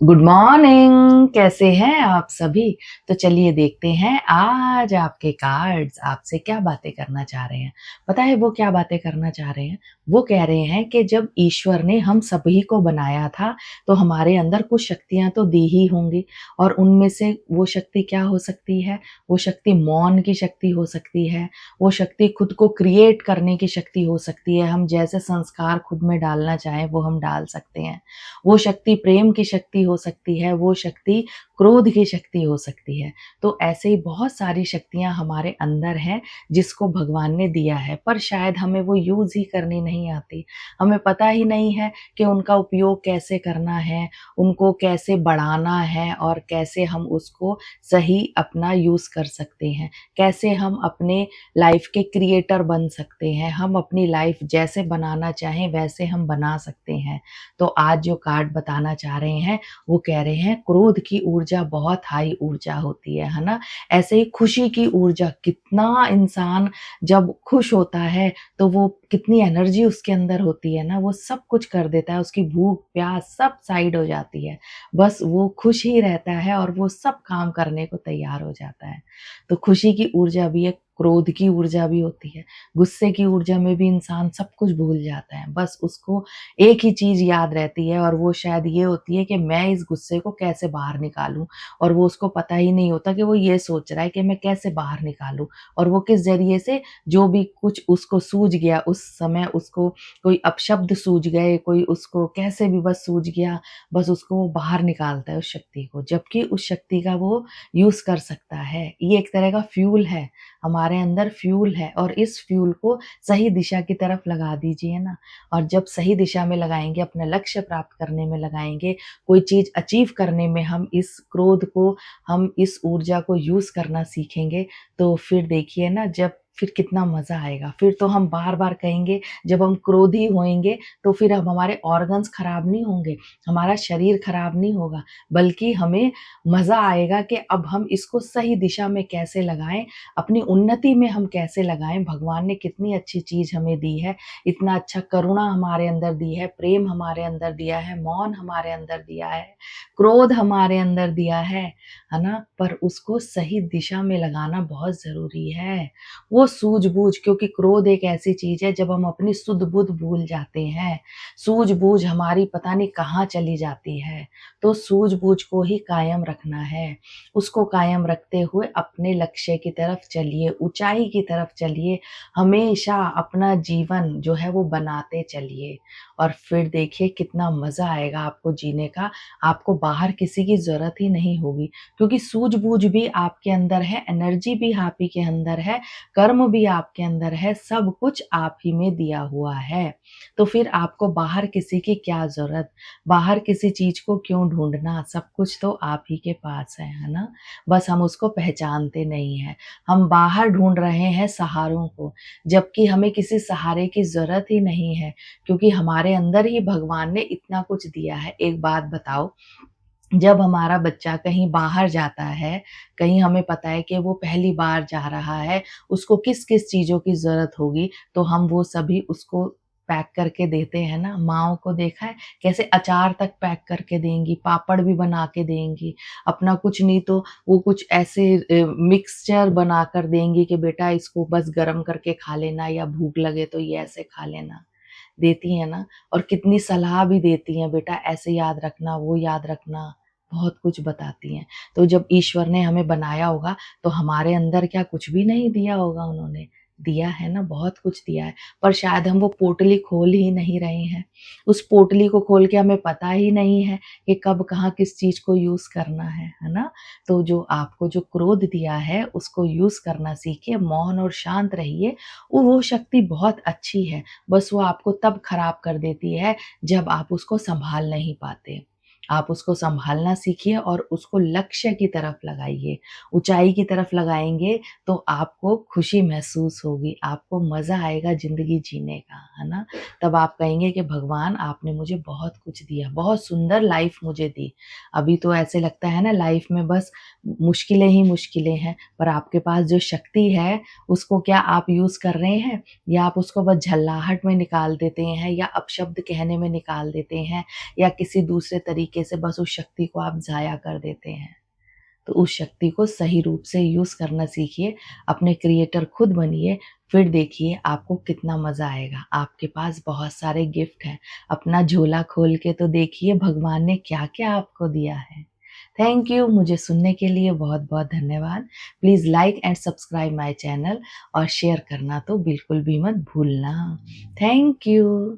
Good morning. कैसे हैं आप सभी? तो चलिए देखते हैं आज आपके कार्ड्स आपसे क्या बातें करना चाह रहे हैं। पता है वो क्या बातें करना चाह रहे हैं? वो कह रहे हैं कि जब ईश्वर ने हम सभी को बनाया था तो हमारे अंदर कुछ शक्तियां तो दी ही होंगी, और उनमें से वो शक्ति क्या हो सकती है? वो शक्ति मौन की शक्ति हो सकती है, वो शक्ति खुद को क्रिएट करने की शक्ति हो सकती है। हम जैसे संस्कार खुद में डालना चाहें वो हम डाल सकते हैं। वो शक्ति प्रेम की शक्ति हो सकती है, वो शक्ति क्रोध की शक्ति हो सकती है। तो ऐसे ही बहुत सारी शक्तियाँ हमारे अंदर हैं जिसको भगवान ने दिया है, पर शायद हमें वो यूज़ ही करनी नहीं आती। हमें पता ही नहीं है कि उनका उपयोग कैसे करना है, उनको कैसे बढ़ाना है और कैसे हम उसको सही अपना यूज़ कर सकते हैं। कैसे हम अपने लाइफ़ के क्रिएटर बन सकते हैं, हम अपनी लाइफ़ जैसे बनाना चाहें वैसे हम बना सकते हैं। तो आज जो कार्ड बताना चाह रहे हैं, वो कह रहे हैं क्रोध की ऊर्जा बहुत हाई ऊर्जा होती है ना? ऐसे ही खुशी की ऊर्जा, कितना इंसान जब खुश होता है, तो वो कितनी एनर्जी उसके अंदर होती है ना, वो सब कुछ कर देता है, उसकी भूख, प्यास सब साइड हो जाती है। बस वो खुश ही रहता है और वो सब काम करने को तैयार हो जाता है। तो खुशी की ऊर्जा भी है, क्रोध की ऊर्जा भी होती है, गुस्से की ऊर्जा में भी इंसान सब कुछ भूल जाता है। बस उसको एक ही चीज़ याद रहती है और वो शायद ये होती है कि मैं इस गुस्से को कैसे बाहर निकालूँ, और वो उसको पता ही नहीं होता कि वो ये सोच रहा है कि मैं कैसे बाहर निकालूँ, और वो किस ज़रिए से जो भी कुछ उसको सूझ गया उस समय, उसको कोई अपशब्द सूझ गए, कोई उसको कैसे भी बस सूझ गया, बस उसको वो बाहर निकालता है उस शक्ति को, जबकि उस शक्ति का वो यूज़ कर सकता है। ये एक तरह का फ्यूल है, हमारे अंदर फ्यूल है, और इस फ्यूल को सही दिशा की तरफ लगा दीजिए ना, और जब सही दिशा में लगाएँगे, अपना लक्ष्य प्राप्त करने में लगाएँगे, कोई चीज़ अचीव करने में हम इस क्रोध को, हम इस ऊर्जा को यूज़ करना सीखेंगे, तो फिर देखिए ना, जब फिर कितना मज़ा आएगा। फिर तो हम बार-बार कहेंगे, जब हम क्रोधी होएँगे, तो फिर अब हमारे ऑर्गन्स खराब नहीं होंगे, हमारा शरीर खराब नहीं होगा, बल्कि हमें मज़ा आएगा कि अब हम इसको सही दिशा में कैसे लगाएँ, अपनी उन्नति में हम कैसे लगाएँ। भगवान ने कितनी अच्छी चीज़ हमें दी है, इतना अच्छा करुणा हमारे अंदर दी है, प्रेम हमारे अंदर दिया है, मौन हमारे अंदर दिया है, क्रोध हमारे अंदर दिया है ना? पर उसको सही दिशा में लगाना बहुत ज़रूरी है। वो सूझ-बूझ, क्योंकि क्रोध एक ऐसी चीज़ है जब हम अपनी सुध-बुध भूल जाते हैं, सूझ-बूझ हमारी पता नहीं कहाँ चली जाती है, तो सूझ-बूझ को ही कायम रखना है। उसको कायम रखते हुए अपने लक्ष्य की तरफ चलिए, ऊँचाई की तरफ चलिए, हमेशा अपना जीवन जो है वो बनाते चलिए, और फिर देखिए कितना मज़ा आएगा आपको जीने का। आपको बाहर किसी की ज़रूरत ही नहीं होगी, क्योंकि सूझ-बूझ भी आपके अंदर है, एनर्जी भी आप ही के अंदर है, कर्म भी आपके अंदर है, सब कुछ आप ही में दिया हुआ है। तो फिर आपको बाहर किसी की क्या ज़रूरत? बाहर किसी चीज़ को क्यों ढूँढना? सब कुछ तो आप ही के पास है ना? बस हम उसको पहचानते नहीं हैं। हम बाहर ढूँढ रहे हैं सहारों को, जबकि हमें किसी सहारे की ज़रूरत ही नहीं है, क्योंकि हमारे अंदर ही भगवान ने इतना कुछ दिया है। एक बात बताओ, जब हमारा बच्चा कहीं बाहर जाता है, कहीं हमें पता है कि वो पहली बार जा रहा है, उसको किस-किस चीज़ों की ज़रूरत होगी, तो हम वो सभी उसको पैक करके देते हैं ना। माँओं को देखा है कैसे अचार तक पैक करके देंगी, पापड़ भी बना के देंगी, अपना कुछ नहीं तो वो कुछ ऐसे मिक्सचर बनाकर देंगी कि बेटा इसको बस गरम करके खा लेना, या भूख लगे तो ये ऐसे खा लेना। देती हैं ना, और कितनी सलाह भी देती हैं, बेटा ऐसे याद रखना, वो याद रखना, बहुत कुछ बताती हैं। तो जब ईश्वर ने हमें बनाया होगा, तो हमारे अंदर क्या कुछ भी नहीं दिया होगा उन्होंने? दिया है ना, बहुत कुछ दिया है, पर शायद हम वो पोटली खोल ही नहीं रहे हैं। उस पोटली को खोल के हमें पता ही नहीं है कि कब कहाँ किस चीज़ को यूज़ करना है ना? तो जो आपको जो क्रोध दिया है, उसको यूज़ करना सीखिए, मौन और शांत रहिए। वो शक्ति बहुत अच्छी है, बस वो आपको तब खराब कर देती है जब आप उसको सँभाल नहीं पाते। आप उसको सँभालना सीखिए और उसको लक्ष्य की तरफ लगाइए। ऊँचाई की तरफ लगाएँगे तो आपको खुशी महसूस होगी, आपको मज़ा आएगा ज़िंदगी जीने का, है ना? तब आप कहेंगे कि भगवान आपने मुझे बहुत कुछ दिया, बहुत सुंदर लाइफ़ मुझे दी। अभी तो ऐसे लगता है ना लाइफ़ में बस मुश्किलें ही मुश्किलें हैं, पर आपके पास जो शक्ति है उसको क्या आप यूज़ कर रहे हैं? या आप उसको बस झल्लाहट में निकाल देते हैं, या अपशब्द कहने में निकाल देते हैं, या किसी दूसरे तरीके तरीके से बस उस शक्ति को आप ज़ाया कर देते हैं। तो उस शक्ति को सही रूप से यूज़ करना सीखिए, अपने क्रिएटर खुद बनिए, फिर देखिए आपको कितना मज़ा आएगा। आपके पास बहुत सारे गिफ्ट हैं, अपना झोला खोल के तो देखिए भगवान ने क्या-क्या आपको दिया है। थैंक यू, मुझे सुनने के लिए बहुत-बहुत धन्यवाद। Please like and subscribe my channel और शेयर करना तो बिल्कुल भी मत भूलना। Thank you.